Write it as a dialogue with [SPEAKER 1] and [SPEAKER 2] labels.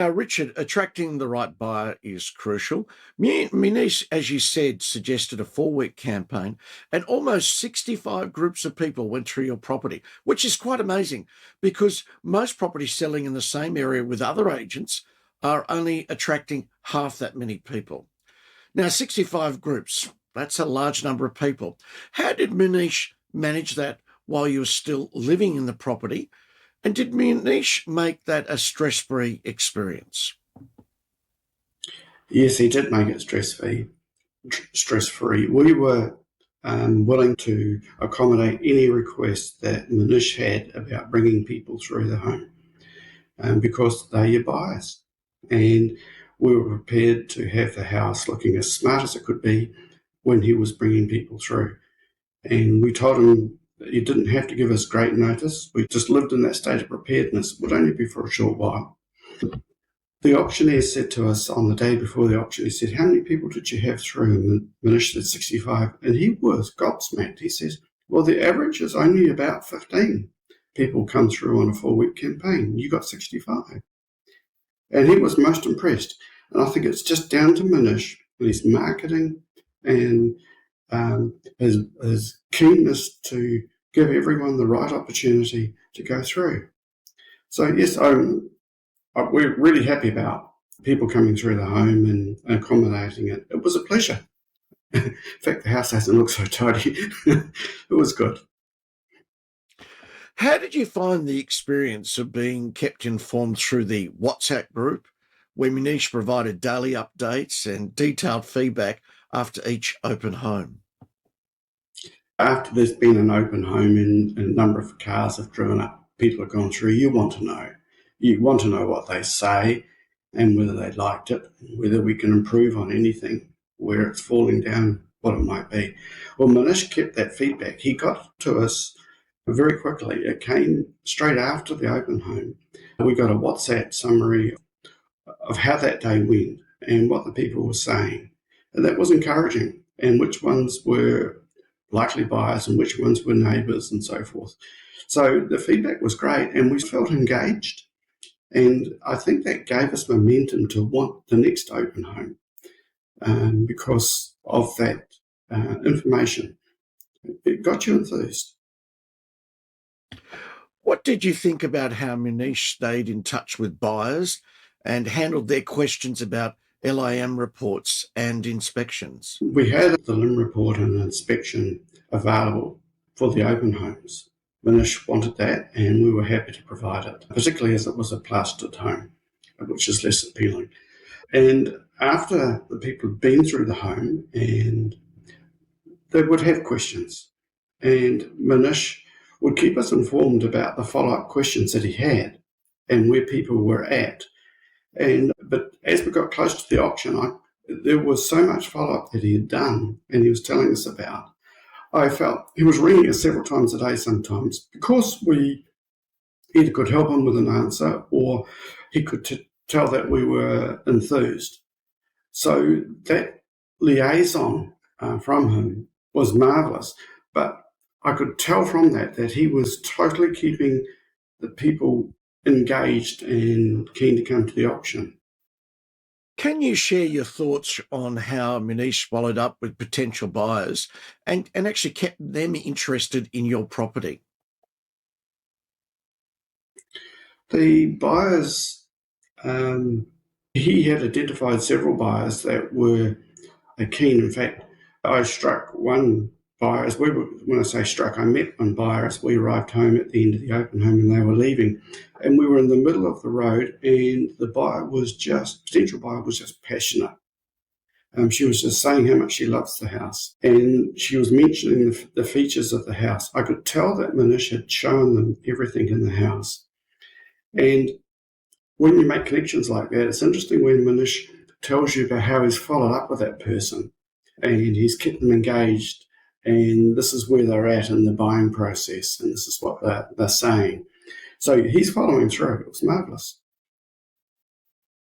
[SPEAKER 1] Now, Richard, attracting the right buyer is crucial. Munish, as you said, suggested a 4-week campaign, and almost 65 groups of people went through your property, which is quite amazing because most properties selling in the same area with other agents are only attracting half that many people. Now, 65 groups, that's a large number of people. How did Munish manage that while you were still living in the property? And did Munish make that a stress-free experience?
[SPEAKER 2] Yes, he did make it stress-free. Stress-free. We were willing to accommodate any request that Munish had about bringing people through the home, because they're your buyers. And we were prepared to have the house looking as smart as it could be when he was bringing people through. And we told him that he didn't have to give us great notice. We just lived in that state of preparedness. It would only be for a short while. The auctioneer said to us on the day before the auction, he said, "How many people did you have through?" And Munish said 65. And he was gobsmacked. He says, "Well, the average is only about 15 people come through on a 4-week campaign. You got 65. And he was most impressed. And I think it's just down to Munish and his marketing and his keenness to give everyone the right opportunity to go through. So yes, we're really happy about people coming through the home and accommodating it. It was a pleasure. In fact, the house hasn't looked so tidy. It was good.
[SPEAKER 1] How did you find the experience of being kept informed through the WhatsApp group, where Munish provided daily updates and detailed feedback after each open home?
[SPEAKER 2] After there's been an open home and a number of cars have driven up, people have gone through, you want to know. You want to know what they say and whether they liked it, whether we can improve on anything, where it's falling down, what it might be. Well, Munish kept that feedback. He got to us very quickly. It came straight after the open home. We got a WhatsApp summary of how that day went and what the people were saying. And that was encouraging, and which ones were likely buyers and which ones were neighbours and so forth. So the feedback was great and we felt engaged. And I think that gave us momentum to want the next open home because of that information. It got you enthused.
[SPEAKER 1] What did you think about how Munish stayed in touch with buyers and handled their questions about LIM reports and inspections?
[SPEAKER 2] We had the LIM report and inspection available for the open homes. Munish wanted that and we were happy to provide it, particularly as it was a plastered home, which is less appealing. And after the people had been through the home, and they would have questions, and Munish would keep us informed about the follow-up questions that he had and where people were at. But as we got close to the auction, there was so much follow-up that he had done and he was telling us about. I felt he was ringing us several times a day sometimes because we either could help him with an answer or he could tell that we were enthused. So that liaison from him was marvellous. But I could tell from that he was totally keeping the people engaged and keen to come to the auction.
[SPEAKER 1] Can you share your thoughts on how Munish followed up with potential buyers and actually kept them interested in your property?
[SPEAKER 2] The buyers, he had identified several buyers that were keen. In fact, I struck one buyer when I say struck, I met one buyer as we arrived home at the end of the open home and they were leaving. And we were in the middle of the road and the potential buyer was just passionate. She was just saying how much she loves the house and she was mentioning the features of the house. I could tell that Munish had shown them everything in the house. And when you make connections like that, it's interesting when Munish tells you about how he's followed up with that person and he's kept them engaged and this is where they're at in the buying process and this is what they're saying. So he's following through. It was marvellous.